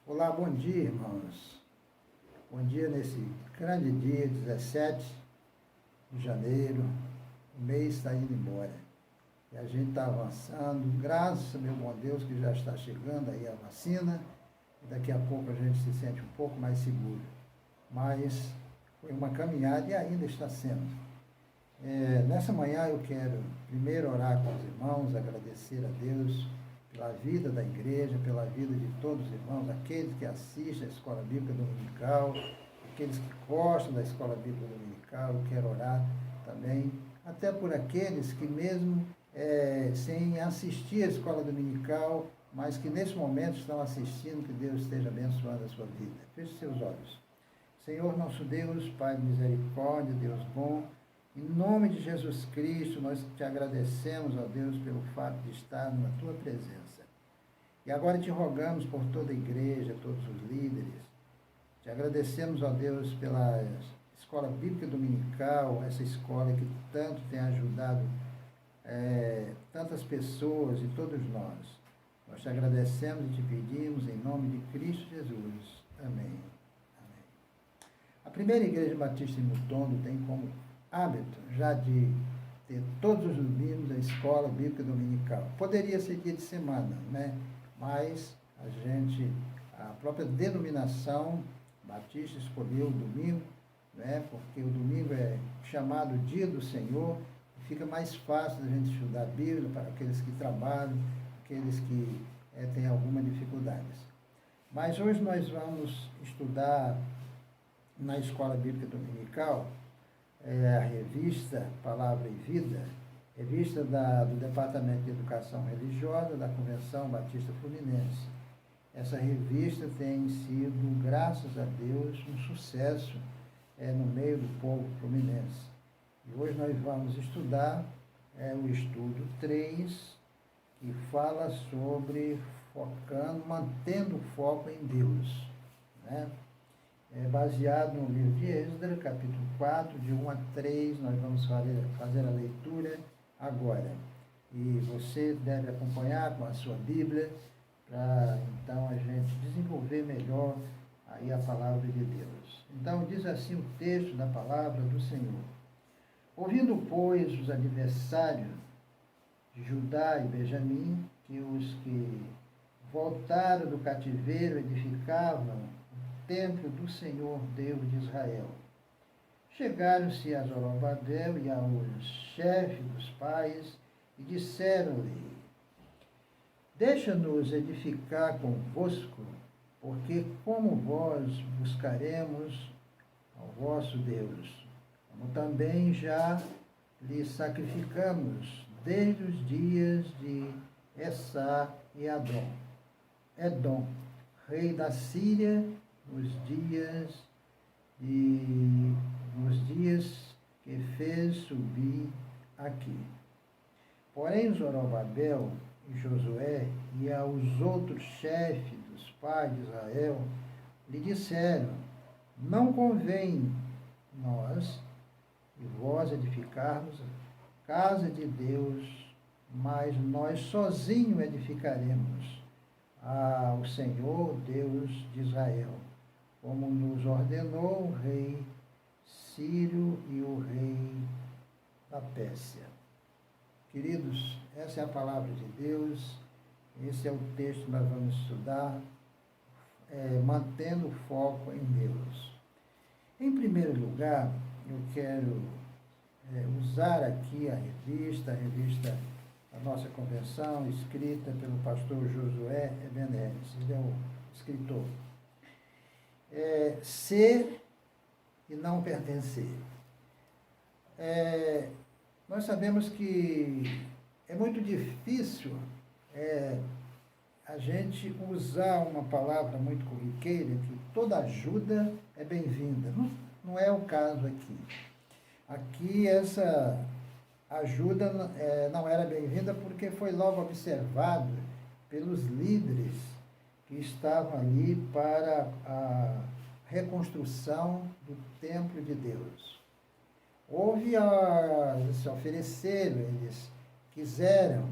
Olá, bom dia, irmãos. Bom dia nesse grande dia, 17 de janeiro. O mês está indo embora. E a gente está avançando, graças, meu bom Deus, que já está chegando aí a vacina. E daqui a pouco a gente se sente um pouco mais seguro. Mas foi uma caminhada e ainda está sendo. Nessa manhã eu quero primeiro orar com os irmãos, agradecer a Deus pela vida da igreja, pela vida de todos os irmãos, aqueles que assistem à Escola Bíblica Dominical, aqueles que gostam da Escola Bíblica Dominical. Eu quero orar também, até por aqueles que mesmo sem assistir à Escola Dominical, mas que nesse momento estão assistindo, que Deus esteja abençoando a sua vida. Feche seus olhos. Senhor nosso Deus, Pai de misericórdia, Deus bom, em nome de Jesus Cristo, nós te agradecemos, ó Deus, pelo fato de estarmos na tua presença. E agora te rogamos por toda a igreja, todos os líderes. Te agradecemos, ó Deus, pela Escola Bíblica Dominical, essa escola que tanto tem ajudado tantas pessoas e todos nós. Nós te agradecemos e te pedimos em nome de Cristo Jesus. Amém. A primeira igreja batista em Mutondo tem como hábito já de ter todos os domingos a escola bíblica dominical. Poderia ser dia de semana, né? Mas a própria denominação batista escolheu o domingo, né? Porque o domingo é chamado dia do Senhor, e fica mais fácil da gente estudar a Bíblia para aqueles que trabalham, aqueles que têm alguma dificuldade. Mas hoje nós vamos estudar na Escola Bíblica Dominical a revista Palavra e Vida, revista do Departamento de Educação Religiosa da Convenção Batista Fluminense. Essa revista tem sido, graças a Deus, um sucesso no meio do povo fluminense. E hoje nós vamos estudar o estudo 3, que fala sobre mantendo o foco em Deus, né? Baseado no livro de Êxodo, capítulo 4, de 1 a 3, nós vamos fazer a leitura agora. E você deve acompanhar com a sua Bíblia, para então a gente desenvolver melhor aí a palavra de Deus. Então diz assim o texto da palavra do Senhor. Ouvindo, pois, os adversários de Judá e Benjamim, que os que voltaram do cativeiro edificavam templo do Senhor Deus de Israel. Chegaram-se a Zorobabel e aos chefes dos pais e disseram-lhe: deixa-nos edificar convosco, porque como vós buscaremos ao vosso Deus, como também já lhe sacrificamos desde os dias de Essá e Edom, rei da Síria, nos dias que fez subir aqui. Porém, Zorobabel e Josué e aos outros chefes dos pais de Israel lhe disseram: não convém nós e vós edificarmos a casa de Deus, mas nós sozinhos edificaremos ao Senhor Deus de Israel, como nos ordenou o rei Sírio e o rei da Pérsia. Queridos, essa é a palavra de Deus, esse é o texto que nós vamos estudar, mantendo o foco em Deus. Em primeiro lugar, eu quero usar aqui a revista da nossa convenção, escrita pelo pastor Josué Ebenezer, ele é o escritor. Ser e não pertencer. Nós sabemos que é muito difícil a gente usar uma palavra muito corriqueira, que toda ajuda é bem-vinda. Não é o caso aqui. Aqui essa ajuda não era bem-vinda porque foi logo observado pelos líderes que estavam ali para a reconstrução do templo de Deus. Eles se ofereceram, eles quiseram,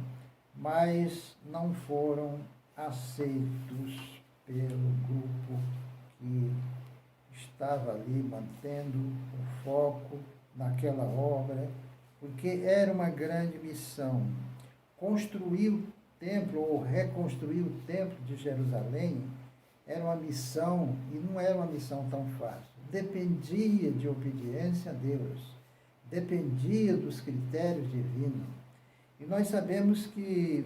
mas não foram aceitos pelo grupo que estava ali mantendo o foco naquela obra, porque era uma grande missão. Construir o templo ou reconstruir o templo de Jerusalém era uma missão, e não era uma missão tão fácil. Dependia de obediência a Deus, dependia dos critérios divinos. E nós sabemos que,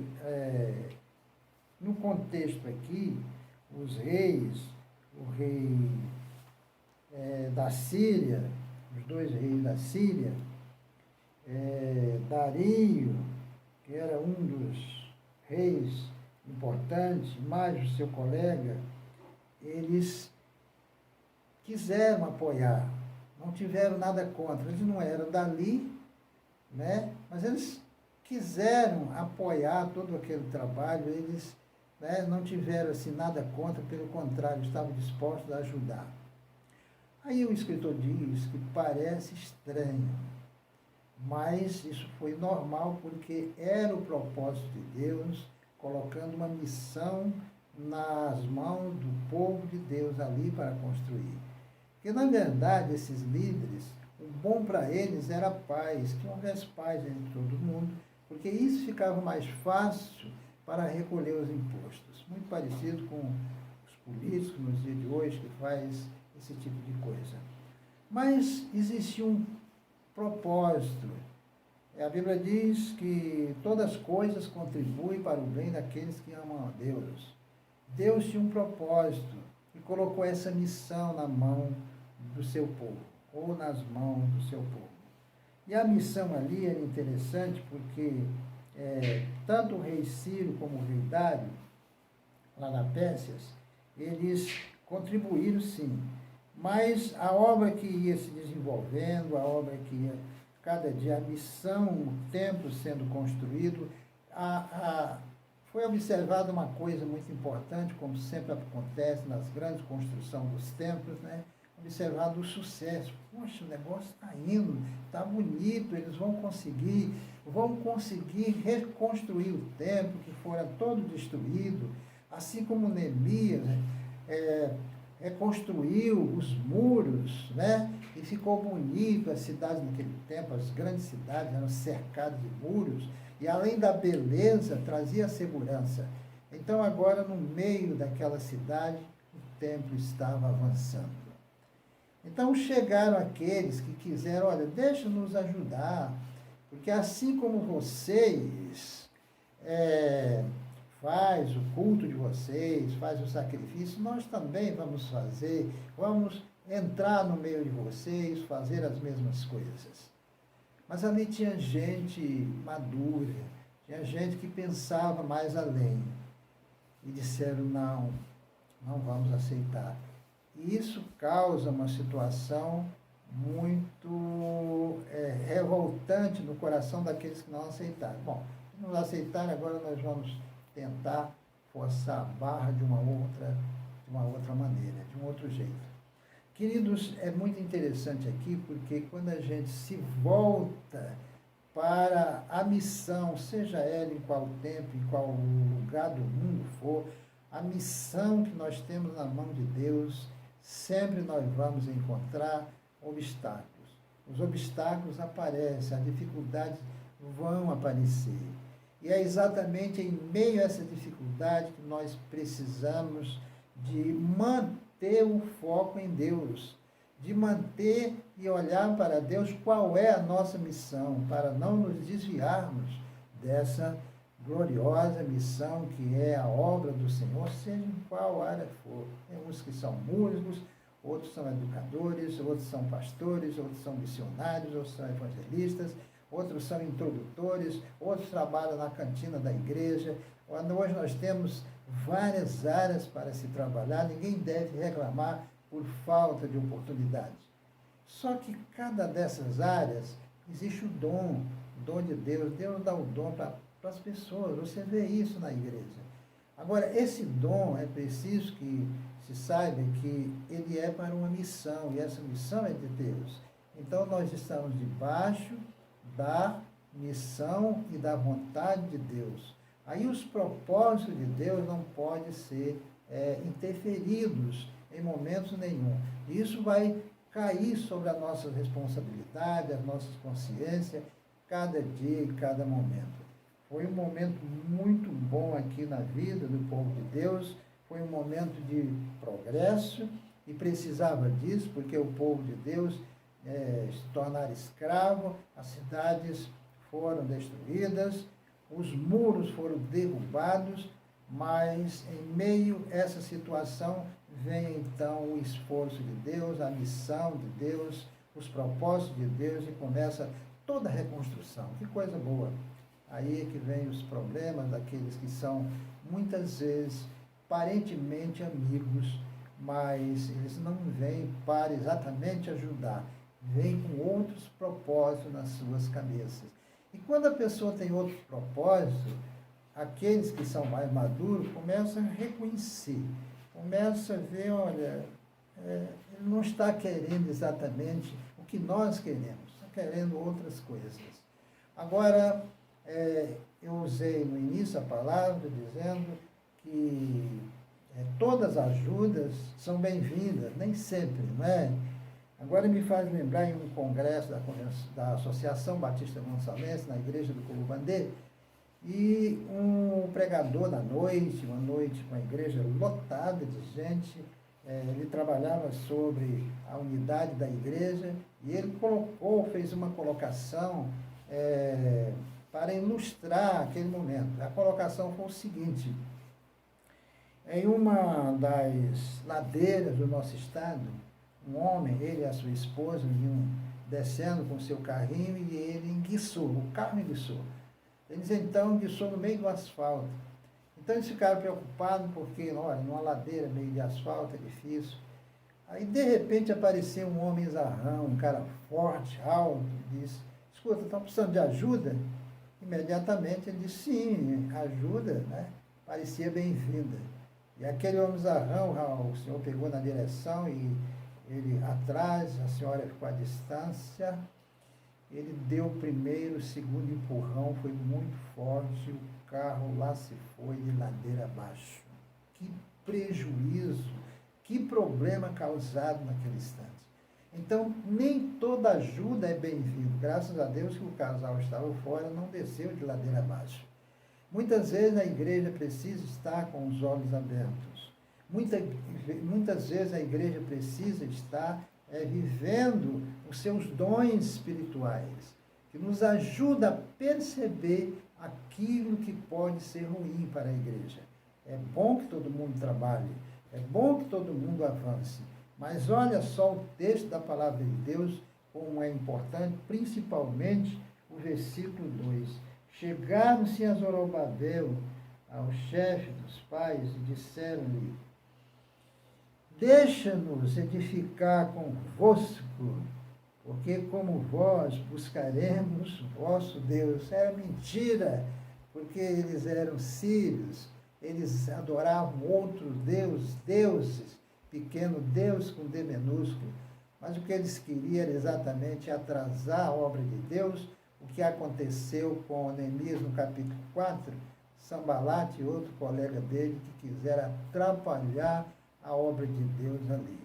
no contexto aqui, os reis, o rei da Síria, os dois reis da Síria, Dario, que era um dos reis importantes, mais o seu colega, eles quiseram apoiar, não tiveram nada contra, eles não eram dali, né? Mas eles quiseram apoiar todo aquele trabalho, eles, né, não tiveram assim, nada contra, pelo contrário, estavam dispostos a ajudar. Aí o escritor diz que parece estranho, mas isso foi normal porque era o propósito de Deus, colocando uma missão nas mãos do povo de Deus ali para construir. Porque, na verdade, esses líderes, o bom para eles era a paz, que houvesse paz entre todo mundo, porque isso ficava mais fácil para recolher os impostos. Muito parecido com os políticos nos dias de hoje, que faz esse tipo de coisa. Mas existia um propósito. A Bíblia diz que todas as coisas contribuem para o bem daqueles que amam a Deus. Deus tinha um propósito e colocou essa missão na mão do seu povo, ou nas mãos do seu povo. E a missão ali era interessante porque tanto o rei Ciro como o rei Dário, lá na Pérsia, eles contribuíram sim. Mas a obra que ia se desenvolvendo, a obra que ia, cada dia, a missão, o templo sendo construído, foi observada uma coisa muito importante, como sempre acontece nas grandes construções dos templos, né? Observado o sucesso. Poxa, o negócio está indo, está bonito, eles vão conseguir reconstruir o templo que fora todo destruído, assim como Neemias reconstruiu os muros, né? E ficou bonito. As cidades naquele tempo, as grandes cidades eram cercadas de muros, e além da beleza, trazia segurança. Então agora, no meio daquela cidade, o templo estava avançando. Então chegaram aqueles que quiseram, olha, deixa nos ajudar, porque assim como vocês faz o culto de vocês, faz o sacrifício, nós também vamos fazer, vamos entrar no meio de vocês, fazer as mesmas coisas. Mas ali tinha gente madura, tinha gente que pensava mais além. E disseram, não vamos aceitar. E isso causa uma situação muito revoltante no coração daqueles que não aceitaram. Bom, se não aceitaram, agora nós vamos tentar forçar a barra de uma outra maneira, de um outro jeito. Queridos, é muito interessante aqui, porque quando a gente se volta para a missão, seja ela em qual tempo, em qual lugar do mundo for, a missão que nós temos na mão de Deus, sempre nós vamos encontrar obstáculos. Os obstáculos aparecem, as dificuldades vão aparecer. E é exatamente em meio a essa dificuldade que nós precisamos de manter o foco em Deus, de manter e olhar para Deus qual é a nossa missão, para não nos desviarmos dessa gloriosa missão que é a obra do Senhor, seja em qual área for. Tem uns que são músicos, outros são educadores, outros são pastores, outros são missionários, outros são evangelistas, outros são introdutores, outros trabalham na cantina da igreja. Hoje nós temos várias áreas para se trabalhar, ninguém deve reclamar por falta de oportunidade. Só que cada dessas áreas existe o dom de Deus. Deus dá o dom para as pessoas, você vê isso na igreja. Agora, esse dom é preciso que se saiba que ele é para uma missão, e essa missão é de Deus. Então, nós estamos debaixo da missão e da vontade de Deus. Aí os propósitos de Deus não podem ser interferidos em momentos nenhum. Isso vai cair sobre a nossa responsabilidade, as nossas consciências, cada dia e cada momento. Foi um momento muito bom aqui na vida do povo de Deus, foi um momento de progresso e precisava disso, porque o povo de Deus se tornar escravo, as cidades foram destruídas, os muros foram derrubados, mas em meio a essa situação vem então o esforço de Deus, a missão de Deus, os propósitos de Deus e começa toda a reconstrução. Que coisa boa! Aí é que vem os problemas daqueles que são muitas vezes aparentemente amigos, mas eles não vêm para exatamente ajudar, vêm com outros propósitos nas suas cabeças. E quando a pessoa tem outros propósitos, aqueles que são mais maduros começam a reconhecer, começam a ver, olha, ele não está querendo exatamente o que nós queremos, está querendo outras coisas. Agora, eu usei no início a palavra dizendo que todas as ajudas são bem-vindas, nem sempre, não é? Agora me faz lembrar em um congresso da Associação Batista Gonçalense, na igreja do Curubandê, e um pregador da noite, uma noite com a igreja lotada de gente, ele trabalhava sobre a unidade da igreja, e ele fez uma colocação para ilustrar aquele momento. A colocação foi o seguinte: em uma das ladeiras do nosso estado, um homem, ele e a sua esposa, vinham descendo com o seu carrinho e ele enguiçou, o carro enguiçou. Eles então enguiçou no meio do asfalto. Então eles ficaram preocupados porque, olha, numa ladeira, meio de asfalto, é difícil. Aí de repente apareceu um homem zarrão, um cara forte, alto, e disse: escuta, estão precisando de ajuda? Imediatamente ele disse: sim, ajuda, né? Parecia bem-vinda. E aquele homem zarrão, o senhor pegou na direção e ele atrás, a senhora ficou à distância. Ele deu o primeiro, o segundo empurrão, foi muito forte, o carro lá se foi de ladeira abaixo. Que prejuízo, que problema causado naquele instante. Então, nem toda ajuda é bem-vinda. Graças a Deus que o casal estava fora, não desceu de ladeira abaixo. Muitas vezes a igreja precisa estar com os olhos abertos. Muitas vezes a igreja precisa estar vivendo os seus dons espirituais, que nos ajuda a perceber aquilo que pode ser ruim para a igreja. É bom que todo mundo trabalhe, é bom que todo mundo avance, mas olha só o texto da palavra de Deus, como é importante, principalmente o versículo 2. Chegaram-se a Zorobabel, ao chefe dos pais, e disseram-lhe: deixa-nos edificar convosco, porque como vós buscaremos vosso Deus. Era mentira, porque eles eram sírios, eles adoravam outros deuses, pequeno Deus com D minúsculo. Mas o que eles queriam era exatamente atrasar a obra de Deus, o que aconteceu com Neemias no capítulo 4, Sanbalat e outro colega dele que quiseram atrapalhar a obra de Deus ali.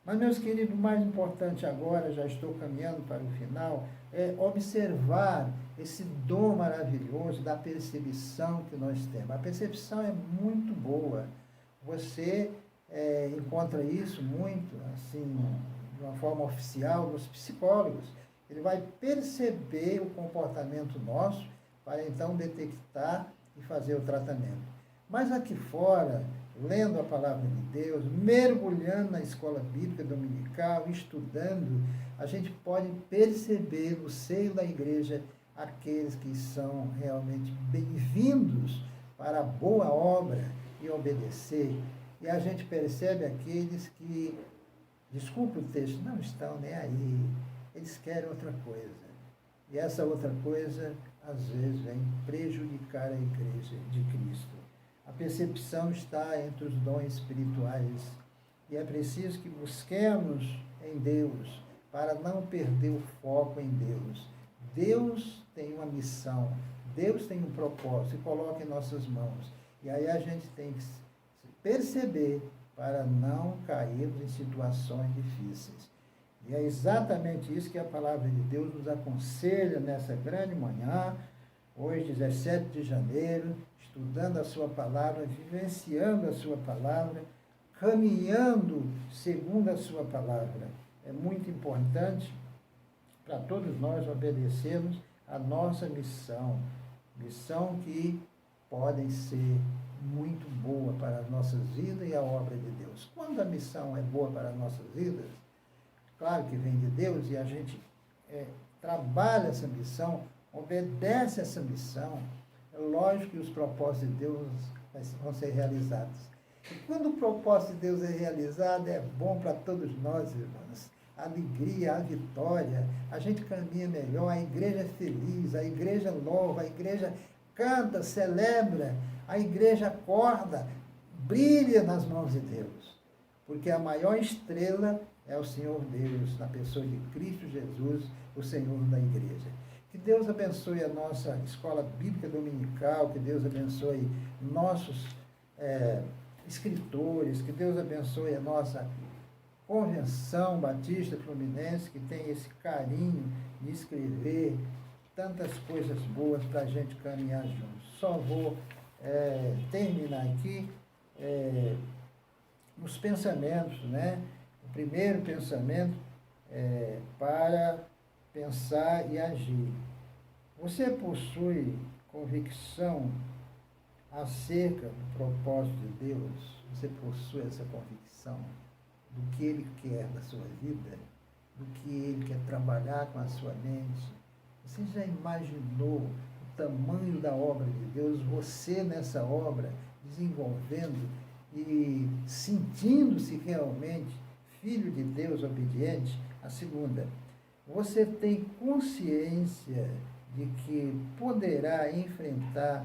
Mas, meus queridos, o mais importante agora, já estou caminhando para o final, é observar esse dom maravilhoso da percepção que nós temos. A percepção é muito boa. Você encontra isso muito, assim, de uma forma oficial, nos psicólogos. Ele vai perceber o comportamento nosso para então detectar e fazer o tratamento. Mas aqui fora, lendo a palavra de Deus, mergulhando na escola bíblica dominical, estudando, a gente pode perceber no seio da igreja aqueles que são realmente bem-vindos para a boa obra e obedecer. E a gente percebe aqueles que, desculpe o texto, não estão nem aí, eles querem outra coisa. E essa outra coisa, às vezes, vem prejudicar a igreja de Cristo. A percepção está entre os dons espirituais e é preciso que busquemos em Deus para não perder o foco em Deus. Deus tem uma missão, Deus tem um propósito e coloca em nossas mãos. E aí a gente tem que perceber para não cairmos em situações difíceis. E é exatamente isso que a palavra de Deus nos aconselha nessa grande manhã, hoje, 17 de janeiro, estudando a sua palavra, vivenciando a sua palavra, caminhando segundo a sua palavra. É muito importante para todos nós obedecermos a nossa missão, missão que podem ser muito boa para as nossas vidas e a obra de Deus. Quando a missão é boa para as nossas vidas, claro que vem de Deus e a gente trabalha essa missão, obedece essa missão, é lógico que os propósitos de Deus vão ser realizados. E quando o propósito de Deus é realizado, é bom para todos nós, irmãos. A alegria, a vitória, a gente caminha melhor, a igreja é feliz, a igreja louva, a igreja canta, celebra, a igreja acorda, brilha nas mãos de Deus. Porque a maior estrela é o Senhor Deus, na pessoa de Cristo Jesus, o Senhor da igreja. Que Deus abençoe a nossa escola bíblica dominical, que Deus abençoe nossos escritores, que Deus abençoe a nossa Convenção Batista Fluminense, que tem esse carinho de escrever tantas coisas boas para a gente caminhar juntos. Só vou terminar aqui nos pensamentos, né? O primeiro pensamento é para pensar e agir. Você possui convicção acerca do propósito de Deus? Você possui essa convicção do que Ele quer da sua vida? Do que Ele quer trabalhar com a sua mente? Você já imaginou o tamanho da obra de Deus? Você nessa obra, desenvolvendo e sentindo-se realmente filho de Deus obediente? A segunda, você tem consciência de que poderá enfrentar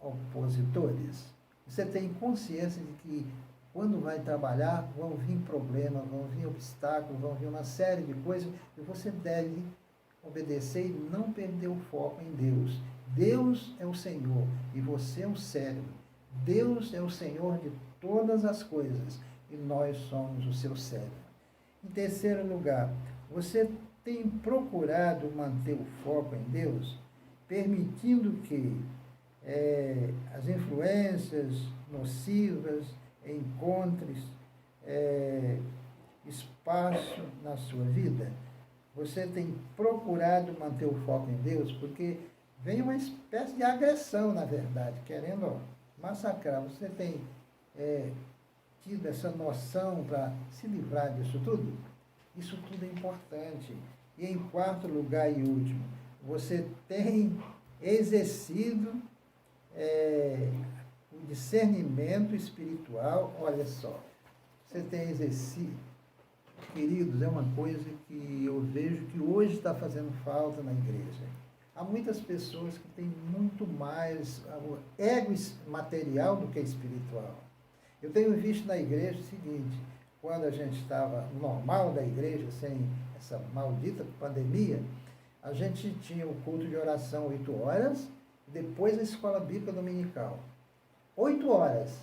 opositores? Você tem consciência de que quando vai trabalhar vão vir problemas, vão vir obstáculos, vão vir uma série de coisas e você deve obedecer e não perder o foco em Deus. Deus é o Senhor e você é o cérebro. Deus é o Senhor de todas as coisas e nós somos o seu cérebro. Em terceiro lugar, você tem procurado manter o foco em Deus, permitindo que as influências nocivas encontrem espaço na sua vida? Você tem procurado manter o foco em Deus? Porque vem uma espécie de agressão, na verdade, querendo massacrar. Você tem tido essa noção para se livrar disso tudo? Isso tudo é importante. E em quarto lugar e último, você tem exercido o discernimento espiritual. Olha só, você tem exercido, queridos, é uma coisa que eu vejo que hoje está fazendo falta na igreja. Há muitas pessoas que têm muito mais o ego material do que espiritual. Eu tenho visto na igreja o seguinte: quando a gente estava normal da igreja, sem essa maldita pandemia, a gente tinha o culto de oração 8 horas, e depois a escola bíblica dominical. 8 horas,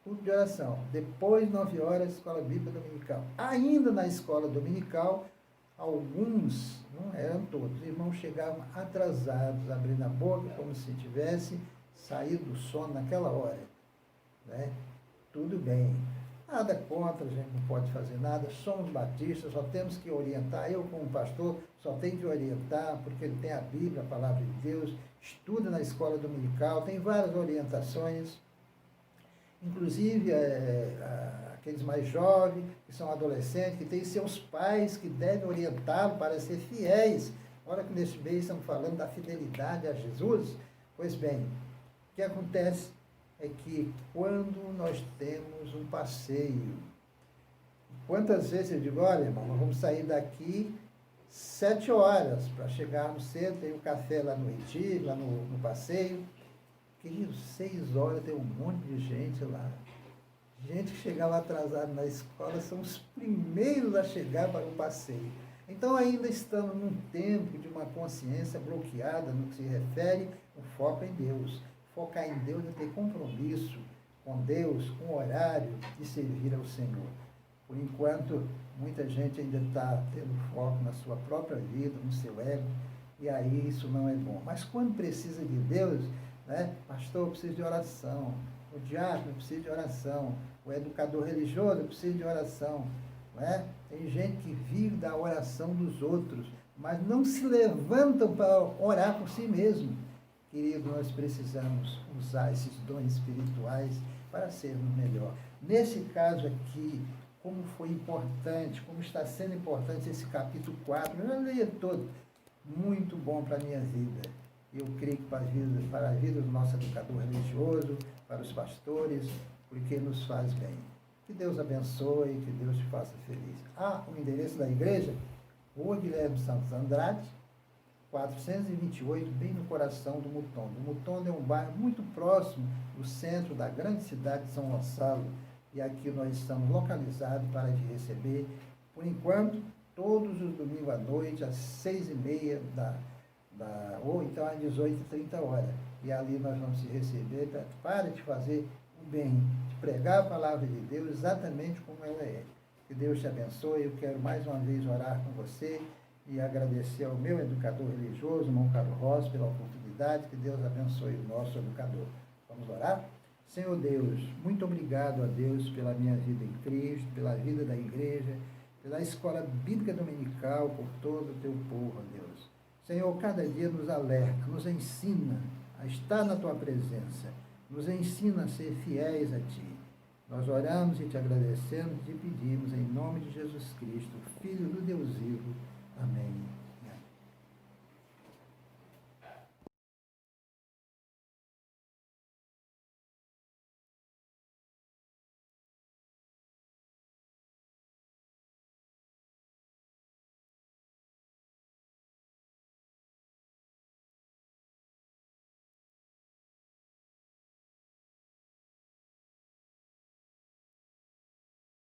culto de oração. Depois, 9 horas, escola bíblica dominical. Ainda na escola dominical, alguns, não eram todos, irmãos chegavam atrasados, abrindo a boca como se tivesse saído do sono naquela hora. Né? Tudo bem. Nada contra, a gente não pode fazer nada, somos batistas, só temos que orientar. Eu, como pastor, só tenho que orientar, porque ele tem a Bíblia, a palavra de Deus, estuda na escola dominical, tem várias orientações, inclusive aqueles mais jovens, que são adolescentes, que têm seus pais que devem orientá-los para ser fiéis. Olha que nesse mês estamos falando da fidelidade a Jesus. Pois bem, o que acontece é que quando nós temos um passeio, quantas vezes eu digo, olha, irmão, nós vamos sair daqui 7 horas para chegarmos cedo, tem o café lá no retiro, lá no passeio. Queridos, 6 horas tem um monte de gente lá. Gente que chegava atrasado na escola são os primeiros a chegar para o passeio. Então ainda estamos num tempo de uma consciência bloqueada no que se refere ao foco em Deus. Focar em Deus é ter compromisso com Deus, com o horário de servir ao Senhor. Por enquanto, muita gente ainda está tendo foco na sua própria vida, no seu ego, e aí isso não é bom. Mas quando precisa de Deus, né? Pastor, eu preciso de oração. O diácono precisa de oração. O educador religioso precisa de oração. Né? Tem gente que vive da oração dos outros, mas não se levantam para orar por si mesmo. Querido, nós precisamos usar esses dons espirituais para sermos melhor. Nesse caso aqui, como foi importante, como está sendo importante esse capítulo 4, eu já leio todo, muito bom para a minha vida. Eu creio que para a vida do nosso educador religioso, para os pastores, porque nos faz bem. Que Deus abençoe, que Deus te faça feliz. O endereço da igreja, Rua Guilherme Santos Andrade, 428, bem no coração do Mutondo. O Mutondo é um bairro muito próximo do centro da grande cidade de São Gonçalo, e aqui nós estamos localizados para te receber, por enquanto, todos os domingos à noite, às 6h30 ou então às 18h30. E ali nós vamos te receber para te fazer o bem, te pregar a palavra de Deus exatamente como ela é. Que Deus te abençoe. Eu quero mais uma vez orar com você e agradecer ao meu educador religioso, irmão Carlos Ross, pela oportunidade. Que Deus abençoe o nosso educador. Vamos orar? Senhor Deus, muito obrigado a Deus pela minha vida em Cristo, pela vida da igreja, pela escola bíblica dominical, por todo o teu povo, ó Deus. Senhor, cada dia nos alerta, nos ensina a estar na tua presença, nos ensina a ser fiéis a ti. Nós oramos e te agradecemos e te pedimos em nome de Jesus Cristo, Filho do Deus vivo. Amém.